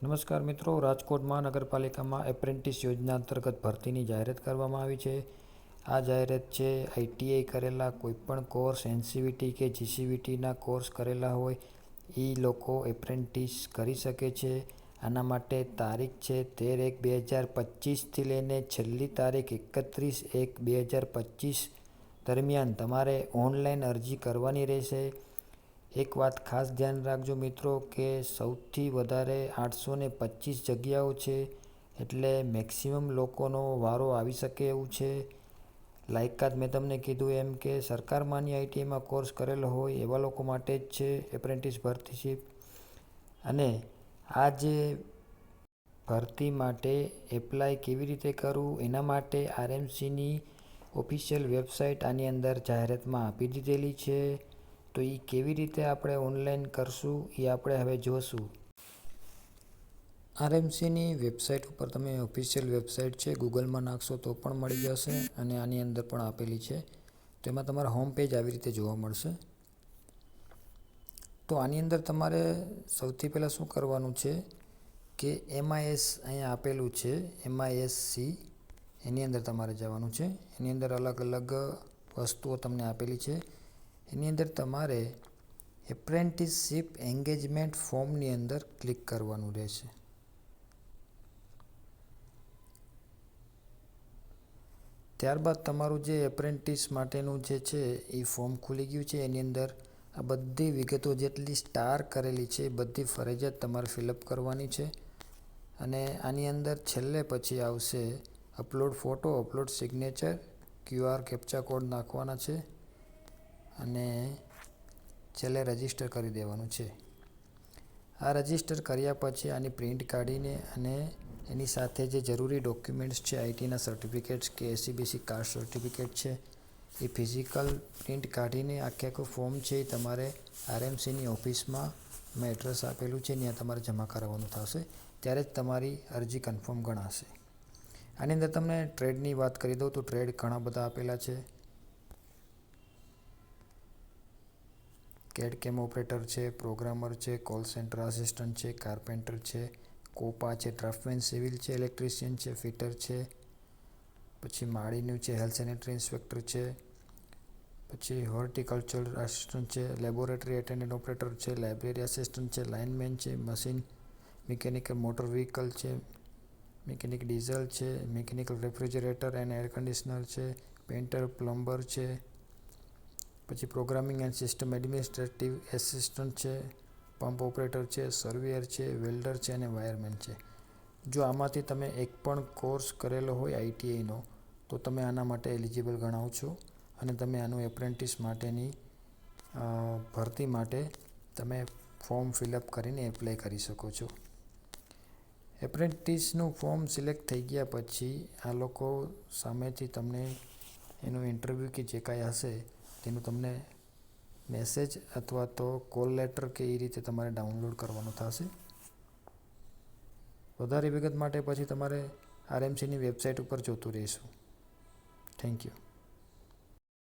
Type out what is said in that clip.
નમસ્કાર મિત્રો, રાજકોટ મહાનગરપાલિકામાં એપ્રેન્ટિસ યોજના અંતર્ગત ભરતીની જાહેરાત કરવામાં આવી છે. આ જાહેરાત છે ITI કરેલા, કોઈપણ કોર્સ NCVT કે GCVTના કોર્સ કરેલા હોય એ લોકો એપ્રેન્ટિસ કરી શકે છે. આના માટે તારીખ છે 13/1/2025થી લઈને છેલ્લી તારીખ 31/1/2025 દરમિયાન તમારે ઓનલાઈન અરજી કરવાની રહેશે. એક વાત ખાસ ધ્યાન રાખજો મિત્રો કે સૌથી વધારે 825 જગ્યાઓ છે, એટલે મેક્સિમમ લોકોનો વારો આવી શકે એવું છે. લાયકાત મેં તમને કીધું એમ કે સરકાર માન્ય ITIમાં કોર્સ કરેલો હોય એવા લોકો માટે જ છે એપ્રેન્ટિસ ભરતી. અને આ જે ભરતી માટે એપ્લાય કેવી રીતે કરવું એના માટે RMCની ઓફિશિયલ વેબસાઇટ આની અંદર જાહેરાતમાં આપી દીધેલી છે. તો એ કેવી રીતે આપણે ઓનલાઈન કરશું એ આપણે હવે જોશું. RMCની વેબસાઇટ ઉપર તમે ઓફિશિયલ વેબસાઇટ છે ગૂગલમાં નાખશો તો પણ મળી જશે અને આની અંદર પણ આપેલી છે. તો એમાં તમારા હોમ પેજ આવી રીતે જોવા મળશે. તો આની અંદર તમારે સૌથી પહેલાં શું કરવાનું છે કે MIS અહીંયા આપેલું છે, MISC એની અંદર તમારે જવાનું છે. એની અંદર અલગ અલગ વસ્તુઓ તમને આપેલી છે. એની અંદર તમારે એપ્રેન્ટિસશીપ એન્ગેજમેન્ટ ફોર્મની અંદર ક્લિક કરવાનું રહેશે. ત્યારબાદ તમારું જે એપ્રેન્ટિસ માટેનું જે છે એ ફોર્મ ખુલી ગયું છે. એની અંદર આ બધી વિગતો જેટલી સ્ટાર કરેલી છે એ બધી ફરજિયાત તમારે ફિલઅપ કરવાની છે. અને આની અંદર છેલ્લે પછી આવશે upload photo, upload signature, QR captcha code નાખવાના છે અને છેલ્લે રજિસ્ટર કરી દેવાનું છે. આ રજિસ્ટર કર્યા પછી આની પ્રિન્ટ કાઢીને અને એની સાથે જે જરૂરી ડોક્યુમેન્ટ્સ છે ITના સર્ટિફિકેટ્સ કે SCBC કાસ્ટ સર્ટિફિકેટ છે એ ફિઝિકલ પ્રિન્ટ કાઢીને આખું ફોર્મ છે એ તમારે RMCની ઓફિસમાં મેં એડ્રેસ આપેલું છે ત્યાં તમારે જમા કરાવવાનું થશે. ત્યારે જ તમારી અરજી કન્ફર્મ ગણાશે. આની અંદર તમને ટ્રેડની વાત કરી દઉં તો ટ્રેડ ઘણા બધા આપેલા છે. CAD/CAM ઓપરેટર છે, પ્રોગ્રામર છે, કોલ સેન્ટર આસિસ્ટન્ટ છે, કાર્પેન્ટર છે, કોપા છે, ડ્રાફ્ટમેન સિવિલ છે, ઇલેક્ટ્રિશિયન છે, ફિટર છે, પછી માળીનું છે, હેલ્થ સેનેટરી ઇન્સ્પેક્ટર છે, પછી હોર્ટિકલ્ચર આસિસ્ટન્ટ છે, લેબોરેટરી એટેન્ડન્ટ ઓપરેટર છે, લાઇબ્રેરી આસિસ્ટન્ટ છે, લાઇનમેન છે, મશીન મિકેનિકલ મોટર વ્હીકલ છે, મિકેનિક ડીઝલ છે, mechanical refrigerator and air conditioner છે, પેઇન્ટર, પ્લમ્બર છે, પછી programming and system administrative assistant છે, પંપ ઓપરેટર છે, સર્વેયર છે, વેલ્ડર છે અને વાયરમેન છે. જો આમાંથી તમે એક પણ કોર્સ કરેલો હોય ITIનો તો તમે આના માટે એલિજિબલ ગણાવો છો અને તમે આનું એપ્રેન્ટિસ માટેની ભરતી માટે તમે ફોર્મ ફિલઅપ કરીને એપ્લાય કરી શકો છો. એપ્રેન્ટિસનું ફોર્મ સિલેક્ટ થઈ ગયા પછી આ લોકો સામેથી તમને એનું ઇન્ટરવ્યૂ કે જે કાંઈ હશે તેનું તમને મેસેજ અથવા તો કોલ લેટર કે એ રીતે તમારે ડાઉનલોડ કરવાનું થશે. વધારે વિગત માટે પછી તમારે RMCની વેબસાઇટ ઉપર જોતું રહેશું. Thank you.